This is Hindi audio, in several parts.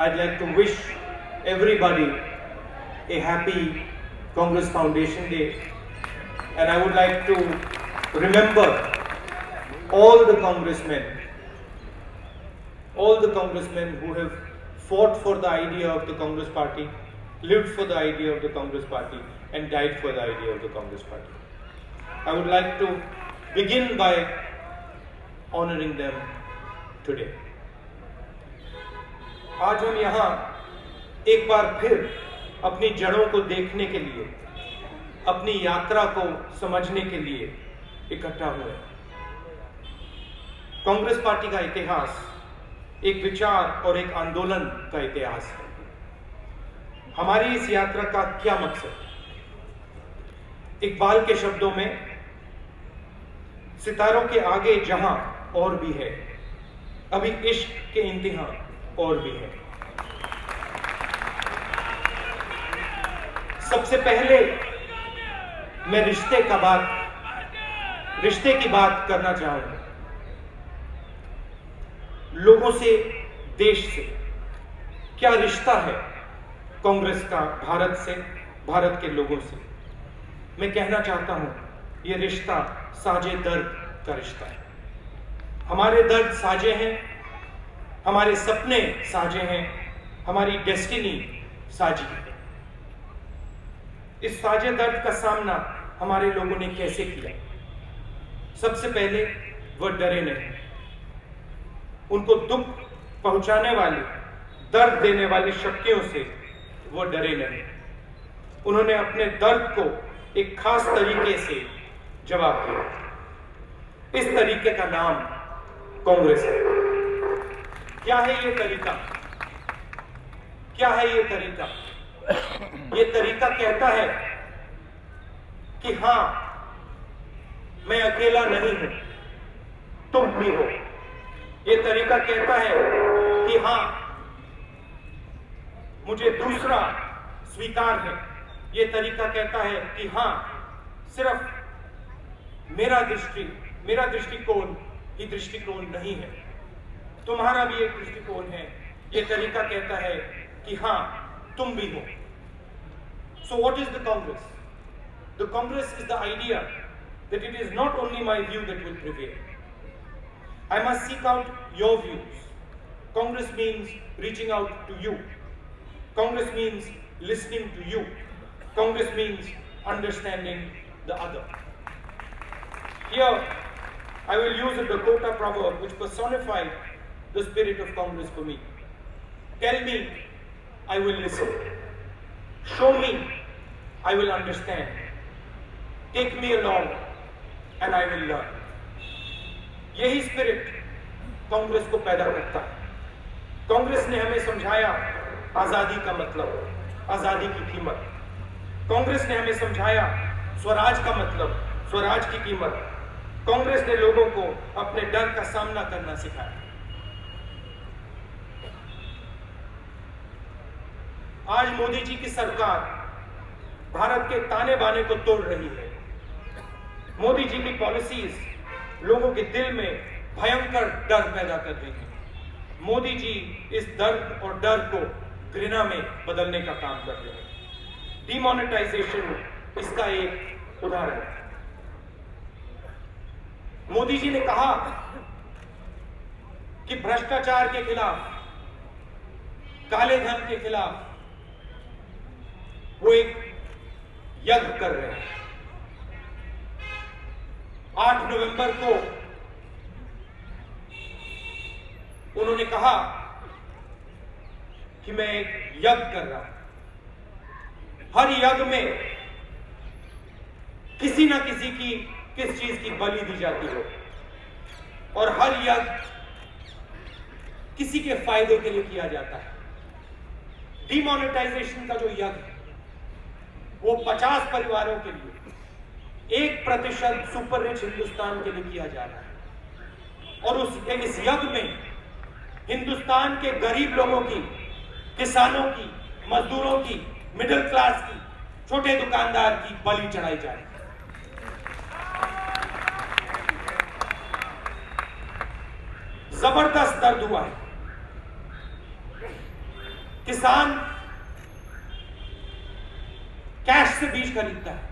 I'd like to wish everybody a happy Congress Foundation Day, and I would like to remember all the congressmen who have fought for the idea of the Congress Party, lived for the idea of the Congress Party, and died for the idea of the Congress Party. I would like to begin by honoring them today. आज हम यहाँ एक बार फिर अपनी जड़ों को देखने के लिए, अपनी यात्रा को समझने के लिए इकट्ठा हुए। कांग्रेस पार्टी का इतिहास एक विचार और एक आंदोलन का इतिहास है। हमारी इस यात्रा का क्या मकसद? इकबाल के शब्दों में, सितारों के आगे जहां और भी है, अभी इश्क के इंतहा और भी है। सबसे पहले मैं रिश्ते की बात करना चाहूंगा। लोगों से, देश से क्या रिश्ता है कांग्रेस का भारत से, भारत के लोगों से? मैं कहना चाहता हूं, यह रिश्ता साझे दर्द का रिश्ता है। हमारे दर्द साझे हैं, हमारे सपने साझे हैं, हमारी डेस्टिनी साझी है। इस साझे दर्द का सामना हमारे लोगों ने कैसे किया? सबसे पहले वह डरे नहीं। उनको दुख पहुंचाने वाली, दर्द देने वाली शक्तियों से वो डरे नहीं। उन्होंने अपने दर्द को एक खास तरीके से जवाब दिया। इस तरीके का नाम कांग्रेस है। क्या है ये तरीका? क्या है ये तरीका? ये तरीका कहता है कि हां, मैं अकेला नहीं हूं, तुम भी हो। ये तरीका कहता है कि हां, मुझे दूसरा स्वीकार है। ये तरीका कहता है कि हां, सिर्फ मेरा दृष्टिकोण ही दृष्टिकोण नहीं है, तुम्हारा भी एक दृष्टिकोण है। ये तरीका कहता है कि हां, तुम भी हो। So what is the Congress? The Congress is the idea that it is not only my view that will prevail. I must seek out your views. Congress means reaching out to you. Congress means listening to you. Congress means understanding the other. Here, I will use a Dakota proverb which personified the spirit of Congress for me. Tell me, I will listen. Show me, I will understand. Take me along, and I will learn. यही स्पिरिट कांग्रेस को पैदा करता है। कांग्रेस ने हमें समझाया आजादी का मतलब, आजादी की कीमत। कांग्रेस ने हमें समझाया स्वराज का मतलब, स्वराज की कीमत। कांग्रेस ने लोगों को अपने डर का सामना करना सिखाया। आज मोदी जी की सरकार भारत के ताने बाने को तोड़ रही है। मोदी जी की पॉलिसीज लोगों के दिल में भयंकर डर पैदा कर रही है। मोदी जी इस दर्द और डर को घृणा में बदलने का काम कर रहे हैं। डिमोनेटाइजेशन इसका एक उदाहरण है। मोदी जी ने कहा कि भ्रष्टाचार के खिलाफ, काले धन के खिलाफ वो एक यज्ञ कर रहे हैं। 8 नवंबर को उन्होंने कहा कि मैं एक यज्ञ कर रहा हूं। हर यज्ञ में किसी ना किसी की किस चीज की बलि दी जाती हो, और हर यज्ञ किसी के फायदे के लिए किया जाता है। डिमोनेटाइजेशन का जो यज्ञ है वो 50 परिवारों के लिए, 1% सुपर रिच हिंदुस्तान के लिए किया जा रहा है। और इस यज्ञ में हिंदुस्तान के गरीब लोगों की, किसानों की, मजदूरों की, मिडिल क्लास की, छोटे दुकानदार की बलि चढ़ाई जा रही है। जबरदस्त दर्द हुआ है। किसान कैश से बीज खरीदता है,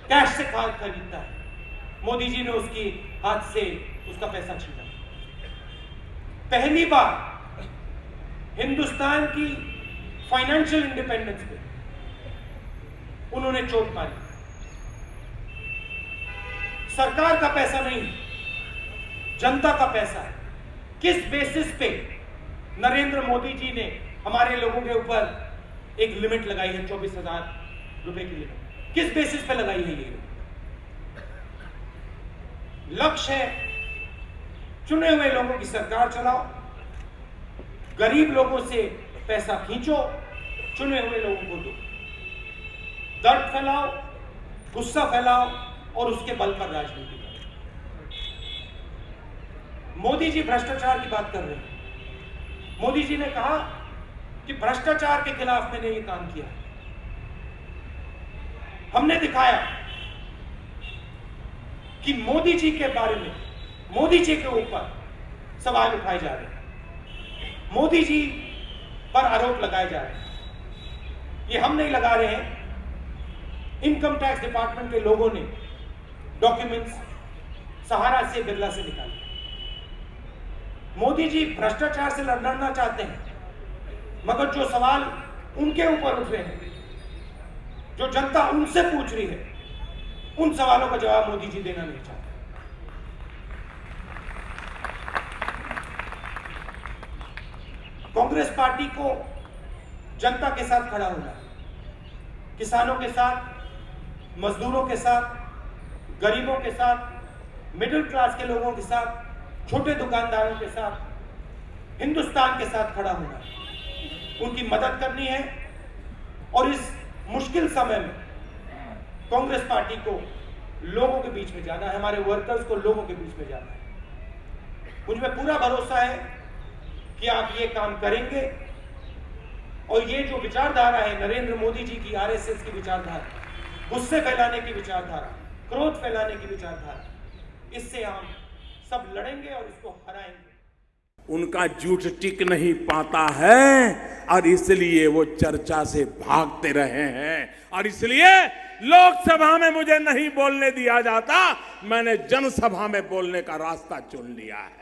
कैश से खाद खरीदता है। मोदी जी ने उसकी हाथ से उसका पैसा छीना। पहली बार हिंदुस्तान की फाइनेंशियल इंडिपेंडेंस पे उन्होंने चोट मारी। सरकार का पैसा नहीं, जनता का पैसा है। किस बेसिस पे नरेंद्र मोदी जी ने हमारे लोगों के ऊपर एक लिमिट लगाई है, 24,000 रुपए की लिमिट? किस बेसिस पे लगाई है ये? लक्ष्य है चुने हुए लोगों की सरकार चलाओ, गरीब लोगों से पैसा खींचो, चुने हुए लोगों को दो, दर्द फैलाओ, गुस्सा फैलाओ और उसके बल पर राजनीति करो। मोदी जी भ्रष्टाचार की बात कर रहे हैं। मोदी जी ने कहा कि भ्रष्टाचार के खिलाफ मैंने ये काम किया। हमने दिखाया कि मोदी जी के बारे में, मोदी जी के ऊपर सवाल उठाए जा रहे हैं, मोदी जी पर आरोप लगाए जा रहे हैं। ये हम नहीं लगा रहे हैं, इनकम टैक्स डिपार्टमेंट के लोगों ने डॉक्यूमेंट्स सहारा से, बिरला से निकाले। मोदी जी भ्रष्टाचार से लड़ना चाहते हैं, मगर जो सवाल उनके ऊपर उठ रहे हैं, जो जनता उनसे पूछ रही है, उन सवालों का जवाब मोदी जी देना नहीं चाहते। कांग्रेस पार्टी को जनता के साथ खड़ा होना है, किसानों के साथ, मजदूरों के साथ, गरीबों के साथ, मिडिल क्लास के लोगों के साथ, छोटे दुकानदारों के साथ, हिंदुस्तान के साथ खड़ा होना है, उनकी मदद करनी है। और इस मुश्किल समय में कांग्रेस पार्टी को लोगों के बीच में जाना है, हमारे वर्कर्स को लोगों के बीच में जाना है। मुझ में पूरा भरोसा है कि आप ये काम करेंगे। और ये जो विचारधारा है नरेंद्र मोदी जी की, आरएसएस की विचारधारा, गुस्से फैलाने की विचारधारा, क्रोध फैलाने की विचारधारा, इससे हम सब लड़ेंगे और इसको हराएंगे। उनका झूठ टिक नहीं पाता है और इसलिए वो चर्चा से भागते रहे हैं। और इसलिए लोकसभा में मुझे नहीं बोलने दिया जाता, मैंने जनसभा में बोलने का रास्ता चुन लिया है।